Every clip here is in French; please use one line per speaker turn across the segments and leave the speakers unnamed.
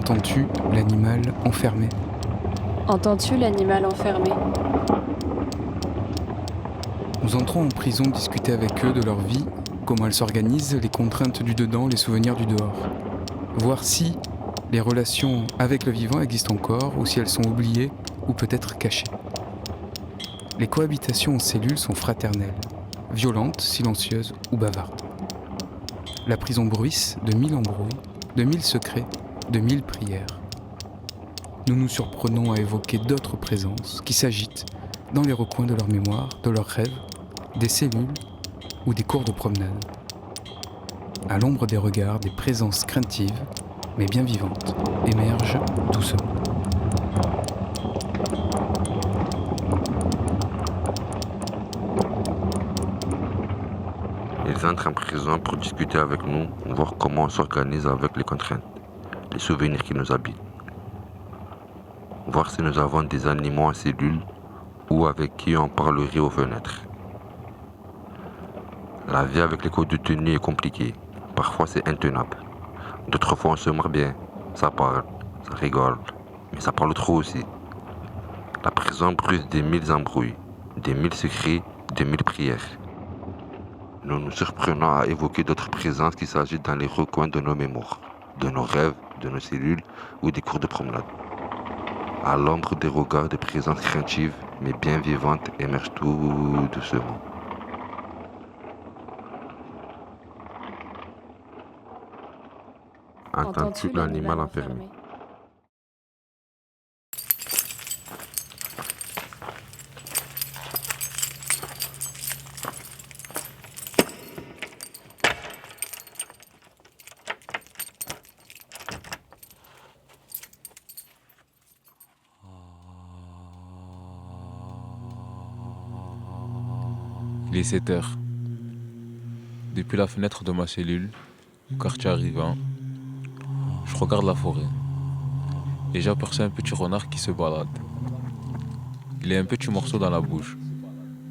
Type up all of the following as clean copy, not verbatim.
Entends-tu l'animal enfermé ?
Entends-tu l'animal enfermé ?
Nous entrons en prison discuter avec eux de leur vie, comment elle s'organise, les contraintes du dedans, les souvenirs du dehors. Voir si les relations avec le vivant existent encore ou si elles sont oubliées ou peut-être cachées. Les cohabitations en cellules sont fraternelles, violentes, silencieuses ou bavardes. La prison bruisse de 1000 embrouilles, de 1000 secrets, de 1000 prières. Nous nous surprenons à évoquer d'autres présences qui s'agitent dans les recoins de leur mémoire, de leurs rêves, des cellules ou des cours de promenade. À l'ombre des regards, des présences craintives, mais bien vivantes, émergent doucement.
Ils entrent en prison pour discuter avec nous, voir comment on s'organise avec les contraintes, les souvenirs qui nous habitent. Voir si nous avons des animaux en cellule ou avec qui on parlerait aux fenêtres. La vie avec les co-détenus est compliquée. Parfois c'est intenable. D'autres fois on se marre bien. Ça parle, ça rigole. Mais ça parle trop aussi. La prison bruse des 1000 embrouilles, des 1000 secrets, des 1000 prières. Nous nous surprenons à évoquer d'autres présences qui s'agitent dans les recoins de nos mémoires, de nos rêves, de nos cellules ou des cours de promenade. À l'ombre des regards, des présences craintives, mais bien vivantes, émergent tout doucement. Entends-tu l'animal enfermé ?
Il est 7 heures. Depuis la fenêtre de ma cellule, au quartier arrivant, je regarde la forêt et j'aperçois un petit renard qui se balade. Il a un petit morceau dans la bouche,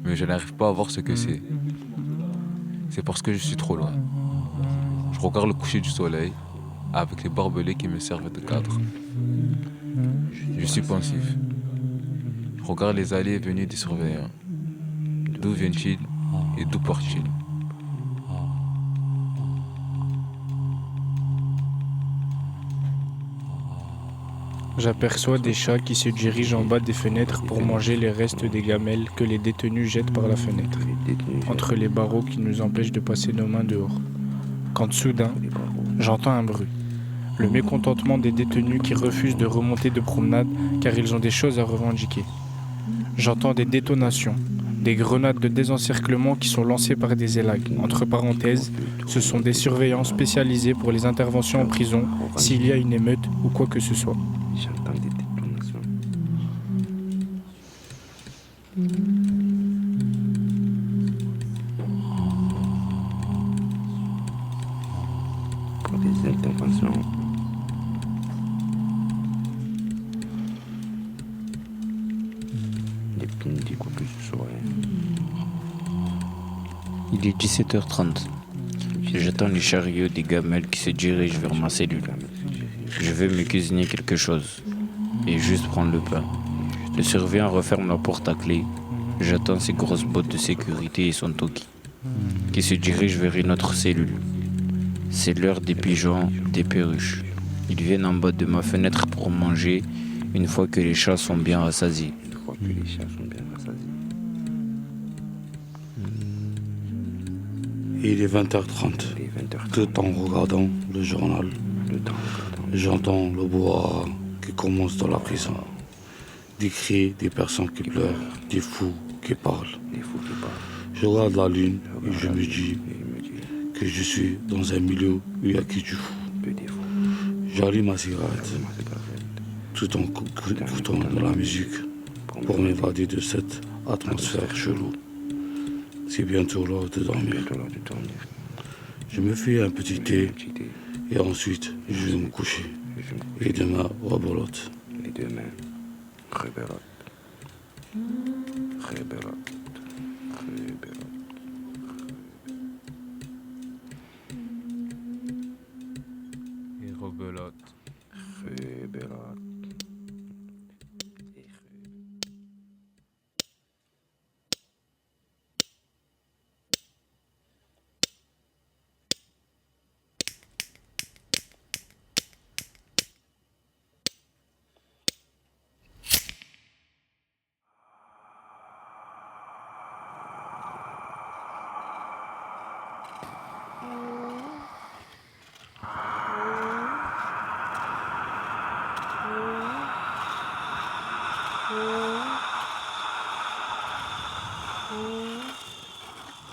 mais je n'arrive pas à voir ce que c'est. C'est parce que je suis trop loin. Je regarde le coucher du soleil avec les barbelés qui me servent de cadre. Je suis pensif. Je regarde les allées et venues des surveillants. D'où viennent-ils et d'où partent-ils ?
J'aperçois des chats qui se dirigent en bas des fenêtres pour manger les restes des gamelles que les détenus jettent par la fenêtre, entre les barreaux qui nous empêchent de passer nos mains dehors. Quand soudain, j'entends un bruit. Le mécontentement des détenus qui refusent de remonter de promenade car ils ont des choses à revendiquer. J'entends des détonations, des grenades de désencerclement qui sont lancées par des élags. Entre parenthèses, ce sont des surveillants spécialisés pour les interventions en prison s'il y a une émeute ou quoi que ce soit.
J'entends des détonations. Pour des interventions. Des pins du coup plus ce soir.
Il est 17h30. J'attends les chariots des gamelles qui se dirigent vers ma cellule. Je veux me cuisiner quelque chose et juste prendre le pain. Le surveillant referme la porte à clé. J'attends ses grosses bottes de sécurité et son toki qui se dirigent vers une autre cellule. C'est l'heure des pigeons, des perruches. Ils viennent en bas de ma fenêtre pour manger une fois que les chats sont bien rassasiés.
Il est 20h30. Tout en regardant le journal, j'entends le brouhaha qui commence dans la prison. Des cris, des personnes qui pleurent, des fous qui parlent. Je regarde la lune et je me dis que je suis dans un milieu où il y a qui du fou. J'allume ma cigarette tout en écoutant de la musique pour m'évader de cette atmosphère chelou. C'est bientôt l'heure de dormir. Je me fais un petit thé et ensuite je vais me coucher. Et demain, rebelote.
Et rebelote.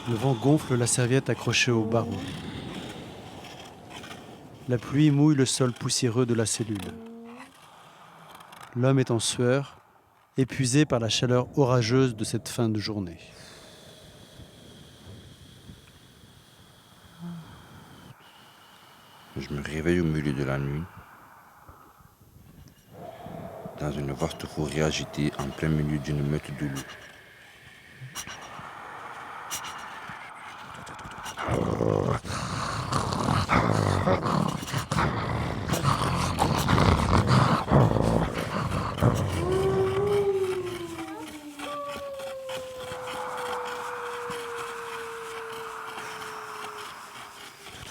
Le vent gonfle la serviette accrochée au barreau. La pluie mouille le sol poussiéreux de la cellule. L'homme est en sueur, épuisé par la chaleur orageuse de cette fin de journée.
Je me réveille au milieu de la nuit, dans une vaste forêt agitée en plein milieu d'une meute de loups.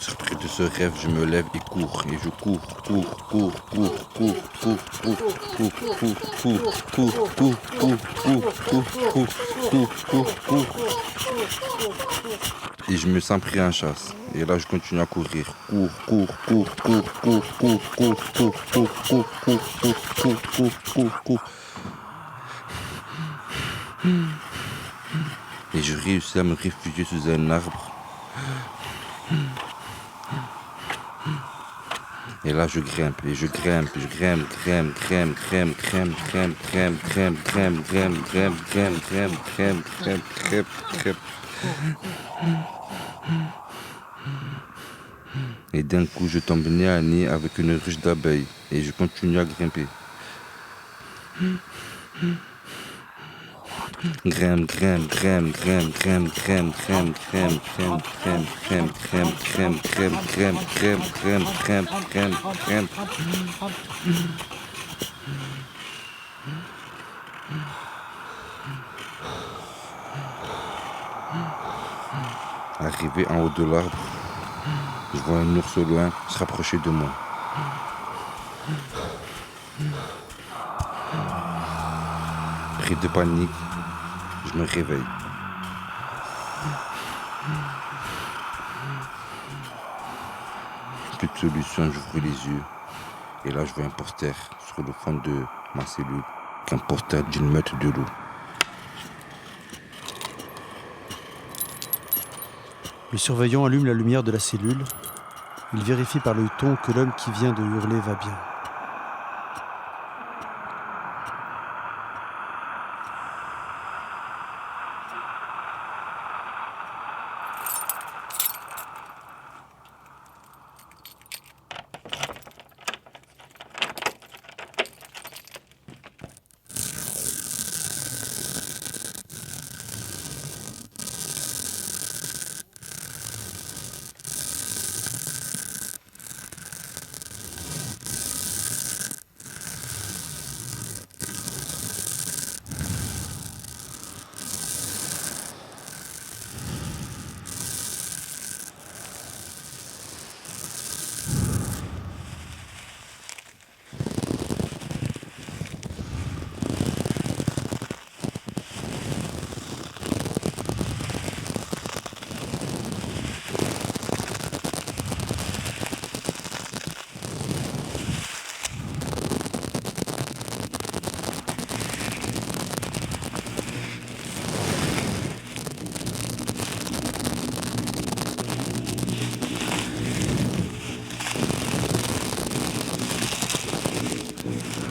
Surpris de ce rêve, je me lève et cours, et je cours. Et je me sens pris en chasse. Et là, je continue à courir. Et je réussis à me réfugier sous un arbre. Et là, je grimpe, et je grimpe. Et d'un coup, je tombe nez à nez avec une ruche d'abeilles, et je continue à grimper. Arrivé en haut de l'arbre, je vois un ours au loin se rapprocher de moi. Pris de panique, je me réveille. Plus de solution, j'ouvre les yeux. Et là, je vois un poster sur le fond de ma cellule, qu'un poster d'une meute de loups.
Le surveillant allume la lumière de la cellule. Il vérifie par l'œil ton que l'homme qui vient de hurler va bien.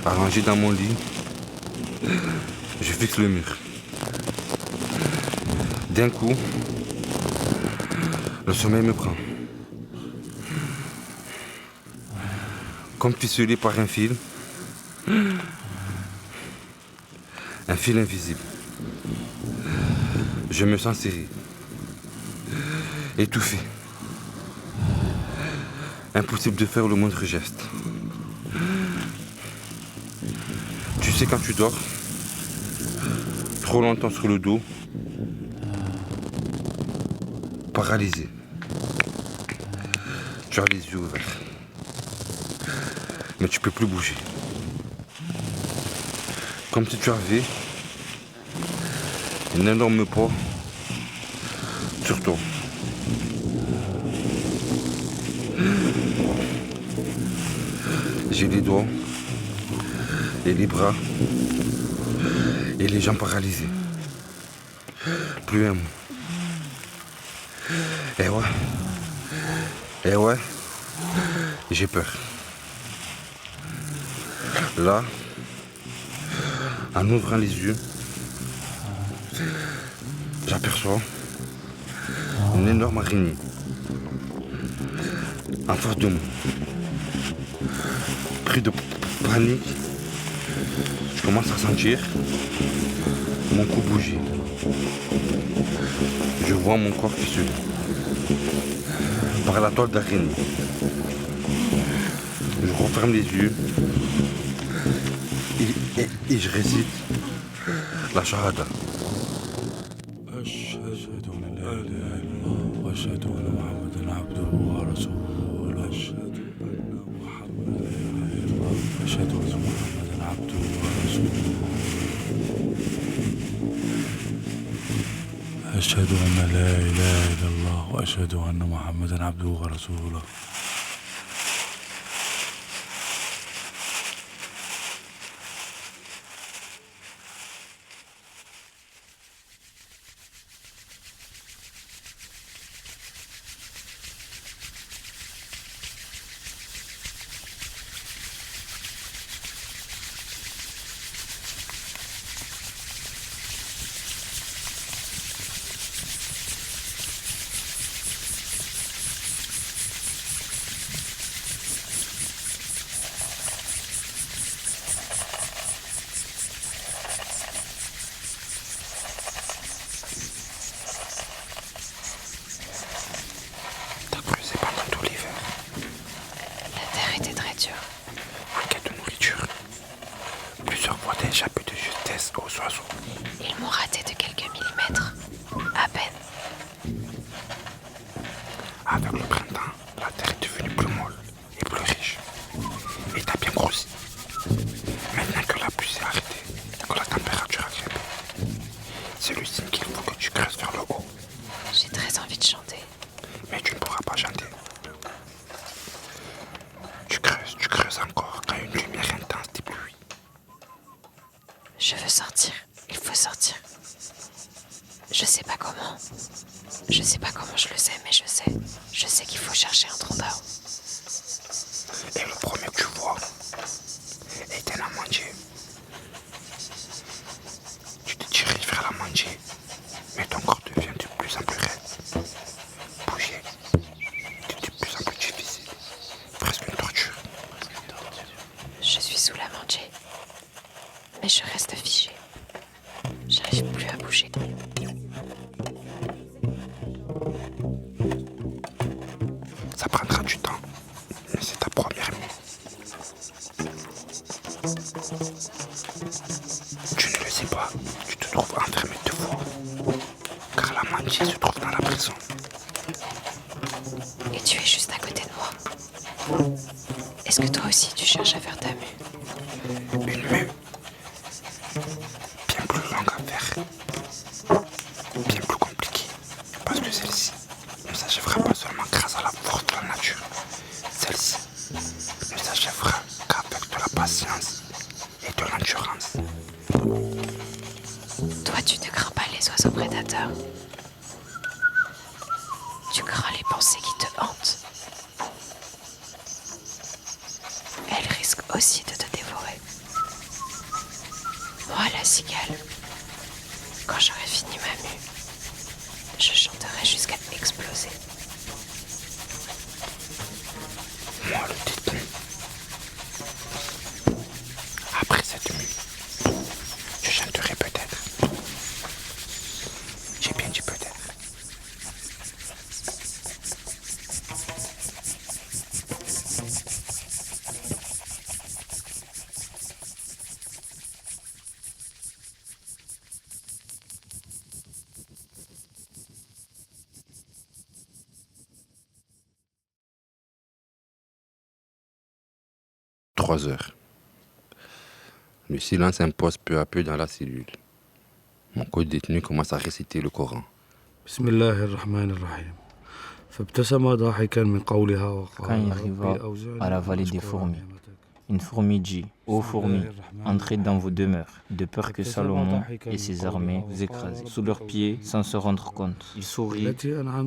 Allongé dans mon lit, je fixe le mur. D'un coup, le sommeil me prend. Comme ficelé par un fil invisible. Je me sens serré, étouffé. Impossible de faire le moindre geste. Tu sais, quand tu dors trop longtemps sur le dos, paralysé, tu as les yeux ouverts, mais tu peux plus bouger. Comme si tu avais un énorme poids sur toi. J'ai les doigts et les bras et les jambes paralysées. Plus un mot. Eh ouais, j'ai peur. Là, en ouvrant les yeux, j'aperçois une énorme araignée en face de moi. Pris de panique, je commence à sentir mon cou bouger. Je vois mon corps qui se par la toile d'araignée. Je referme les yeux et je récite la shahada.
أشهد أن لا إله إلا الله وأشهد أن محمدا عبده ورسوله.
Ils m'ont raté de quelques millimètres, à peine.
Avec le printemps, la terre est devenue plus molle et plus riche. Et t'as bien grossi. Maintenant que la pluie s'est arrêtée, que la température a grimpé, c'est le signe qu'il faut que tu creuses vers le haut.
J'ai très envie de chanter.
Mais tu ne pourras pas chanter. Tu creuses encore quand une lumière intense t'éblouit.
Je veux sortir. Il faut sortir. Je sais pas comment. Je sais pas comment je le sais, mais je sais. Je sais qu'il faut chercher un tronc d'arbre.
Et le premier que tu vois est un amandier. Tu te diriges vers l'amandier, mais ton corps devient de plus en plus raide. Bouger est de plus en plus difficile. Presque une torture.
Je suis sous l'amandier. Mais je reste figé. J'arrive plus à bouger.
Ça prendra du temps, mais c'est ta première nuit. Tu ne le sais pas, tu te trouves enfermé 2 fois. Car l'amandier se trouve dans la prison.
Et tu es juste à côté de moi. Est-ce que toi aussi tu cherches à faire ta mue?
Une mue bien plus longue à faire, bien plus compliquée, parce que celle-ci ne s'achèvera pas seulement grâce à la force de la nature. Celle-ci ne s'achèvera qu'avec de la patience et de l'endurance.
Toi, tu ne crains pas les oiseaux prédateurs. Tu crains les pensées qui te hantent. Elles risquent aussi de te dévorer. Moi, la cigale, quand j'aurai fini ma mue, je chanterai jusqu'à exploser.
Moi, le détenu, après cette mue, je chanterai peut-être. J'ai bien dit peut-être. Trois heures. Le silence impose peu à peu dans la cellule. Mon co-détenu commence à réciter le Coran.
بسم الله الرحمن الرحيم فابتسم ضاحكا من قولها
Quand
وقال
il
ربي
arriva
أوزعني
à la
أن
vallée des
أشكر
fourmis,
نعمتك
Une fourmi dit, ô fourmis, entrez dans vos demeures, de peur que Salomon et ses armées vous écrasent sous leurs pieds sans se rendre compte. Il sourit,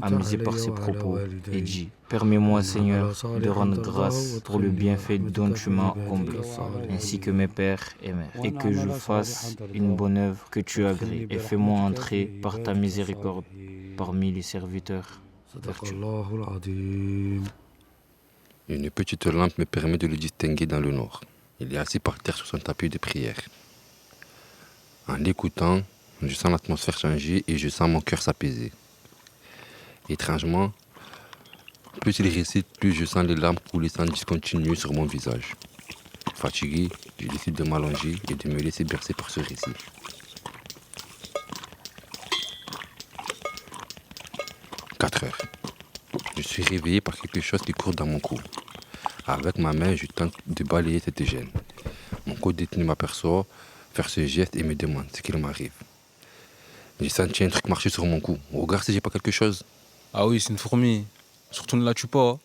amusé par ses propos, et dit, permets-moi Seigneur de rendre grâce pour le bienfait dont tu m'as comblé, ainsi que mes pères et mères, et que je fasse une bonne œuvre que tu agrées, et fais-moi entrer par ta miséricorde parmi les serviteurs vertueux.
Une petite lampe me permet de le distinguer dans le nord. Il est assis par terre sur son tapis de prière. En l'écoutant, je sens l'atmosphère changer et je sens mon cœur s'apaiser. Étrangement, plus il récite, plus je sens les larmes couler sans discontinuer sur mon visage. Fatigué, je décide de m'allonger et de me laisser bercer par ce récit. « 4 heures. Je suis réveillé par quelque chose qui court dans mon cou. Avec ma main, je tente de balayer cette gêne. Mon co-détenu m'aperçoit faire ce geste et me demande ce qu'il m'arrive. J'ai senti un truc marcher sur mon cou. Regarde si j'ai pas quelque chose.
Ah oui, c'est une fourmi. Surtout ne la tue pas,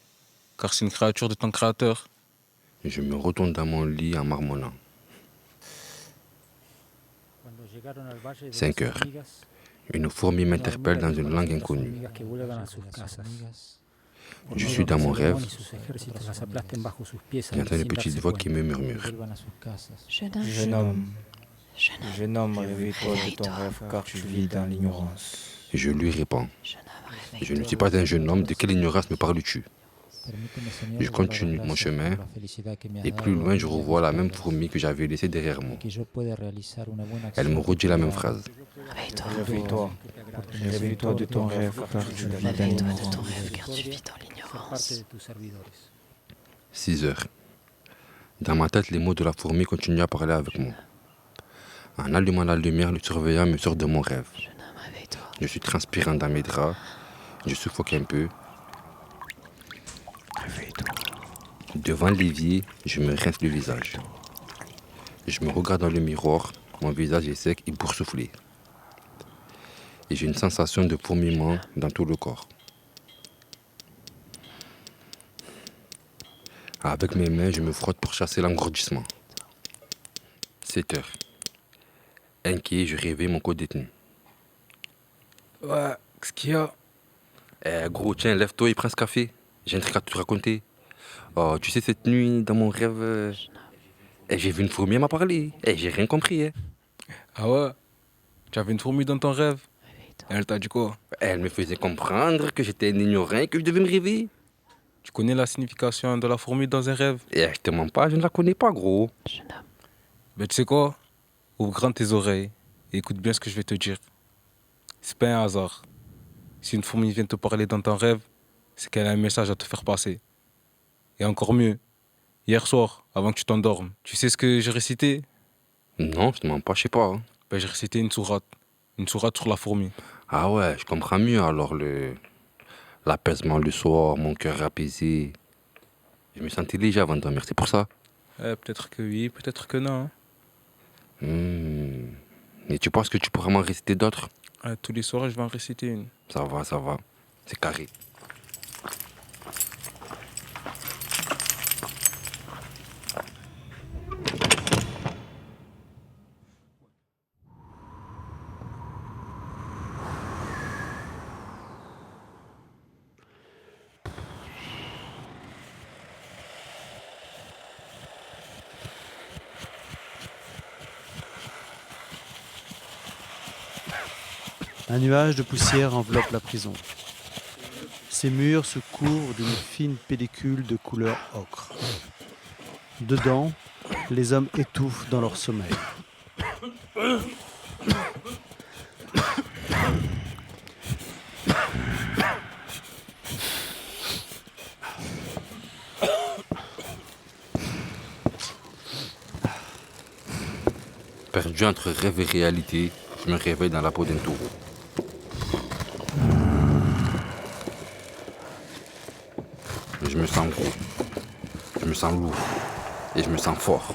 car c'est une créature de ton créateur.
Je me retourne dans mon lit en marmonnant. 5 heures. Une fourmi m'interpelle dans une langue inconnue. Je suis dans mon rêve. J'entends une petite voix qui me murmure.
Jeune homme, réveille-toi de ton rêve car tu vis dans l'ignorance.
Je lui réponds. Je ne suis pas un jeune homme, de quelle ignorance me parles-tu? Je continue mon chemin et plus loin je revois la même fourmi que j'avais laissée derrière moi. Elle me redit la même phrase.
Réveille-toi. Réveille-toi de ton rêve car tu vis dans l'ignorance.
6 heures. Dans ma tête, les mots de la fourmi continuent à parler avec moi. En allumant la lumière, le surveillant me sort de mon rêve. Je suis transpirant dans mes draps. Je suffoque un peu. Devant l'évier, je me rince le visage. Je me regarde dans le miroir. Mon visage est sec et boursouflé. Et j'ai une sensation de fourmillement dans tout le corps. Avec mes mains, je me frotte pour chasser l'engourdissement. 7 heures. Inquiet, je réveille mon co-détenu.
Ouais, qu'est-ce qu'il y a?
Gros, tiens, lève-toi et prends ce café. J'ai un truc à te raconter. Oh, tu sais, cette nuit, dans mon rêve, j'ai vu une fourmi, elle m'a parlé. J'ai rien compris.
Ah ouais? Tu avais une fourmi dans ton rêve? Et elle t'a dit quoi?
Elle me faisait comprendre que j'étais un ignorant et que je devais me réveiller.
Tu connais la signification de la fourmi dans un rêve?
Je te mens pas, je ne la connais pas, gros.
Ben tu sais quoi? Ouvre grand tes oreilles et écoute bien ce que je vais te dire. C'est pas un hasard. Si une fourmi vient te parler dans ton rêve, c'est qu'elle a un message à te faire passer. Et encore mieux, hier soir, avant que tu t'endormes, tu sais ce que j'ai récité?
Non, je te mens pas, je sais pas.
Ben j'ai récité une sourate sur la fourmi.
Ah ouais, je comprends mieux alors l'apaisement le soir, mon cœur apaisé. Je me sentais léger avant de dormir, c'est pour ça.
Peut-être que oui, peut-être que non.
Et tu penses que tu pourras m'en réciter d'autres?
Tous les soirs, je vais en réciter une.
Ça va, c'est carré.
Un nuage de poussière enveloppe la prison. Ses murs se couvrent d'une fine pellicule de couleur ocre. Dedans, les hommes étouffent dans leur sommeil.
Perdu entre rêve et réalité, je me réveille dans la peau d'un taureau. Je me sens gros, je me sens lourd et je me sens fort.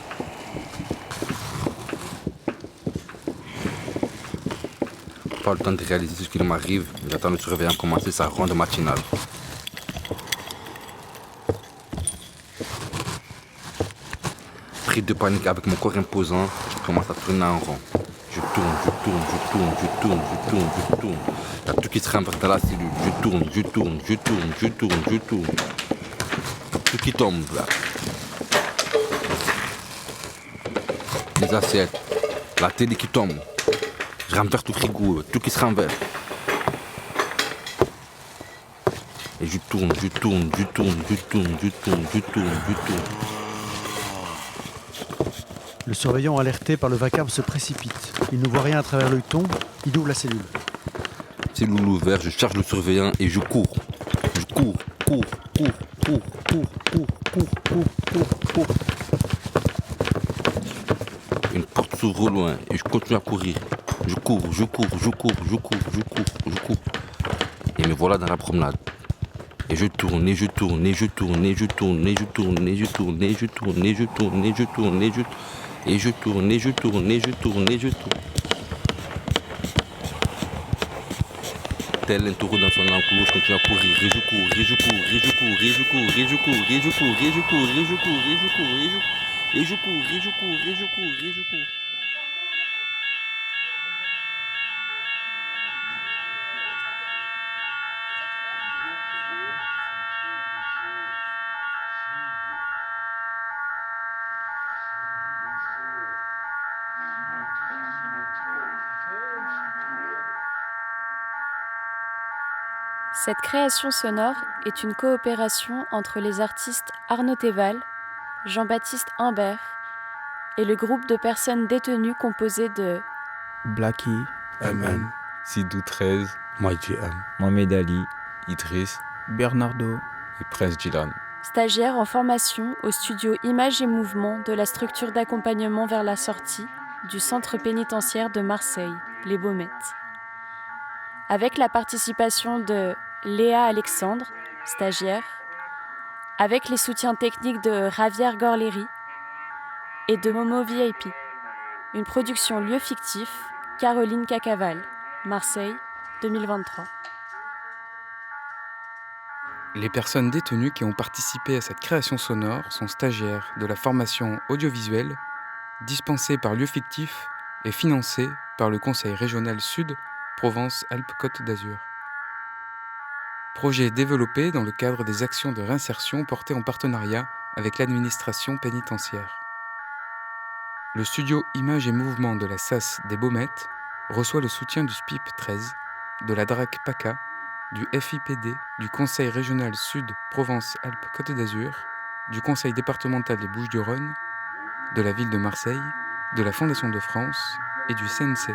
Pas le temps de réaliser ce qu'il m'arrive, j'attends le surveillant commencer sa ronde matinale. Pris de panique avec mon corps imposant, je commence à tourner en rond. Je tourne. Il y a tout qui se renverse dans la cellule. Je tourne. Tout qui tombe là. Les assiettes, la télé qui tombe. Je renverse tout le frigo, tout qui se renverse. Et je tourne.
Le surveillant alerté par le vacarme se précipite. Il ne voit rien à travers l'œilleton, il ouvre la cellule.
Cellule ouverte, je charge le surveillant et je cours. Je cours. Une porte s'ouvre au loin et je continue à courir. Je cours. Et me voilà dans la promenade. Et je tourne. Tel un taureau dans son enclos, je continue à courir. Et je cours.
Cette création sonore est une coopération entre les artistes Arnaud Théval, Jean-Baptiste Imbert et le groupe de personnes détenues composé de
Blacky,
MN,
Sidou 13,
Mighty M,
Mohamed Ali,
Idriss
Bernardo,
et Prince Dylan.
stagiaires en formation au studio Images et Mouvements de la structure d'accompagnement vers la sortie du centre pénitentiaire de Marseille, les Baumettes. Avec la participation de Léa Alexandre, stagiaire, avec les soutiens techniques de Javier Gorleri et de Momo VIP. Une production lieu fictif, Caroline Cacaval, Marseille, 2023.
Les personnes détenues qui ont participé à cette création sonore sont stagiaires de la formation audiovisuelle dispensée par lieu fictif et financée par le Conseil régional Sud Provence-Alpes-Côte d'Azur. Projet développé dans le cadre des actions de réinsertion portées en partenariat avec l'administration pénitentiaire. Le studio Images et Mouvements de la SAS des Baumettes reçoit le soutien du SPIP 13, de la DRAC PACA, du FIPD, du Conseil régional Sud Provence-Alpes-Côte d'Azur, du Conseil départemental des Bouches-du-Rhône, de la ville de Marseille, de la Fondation de France et du CNC.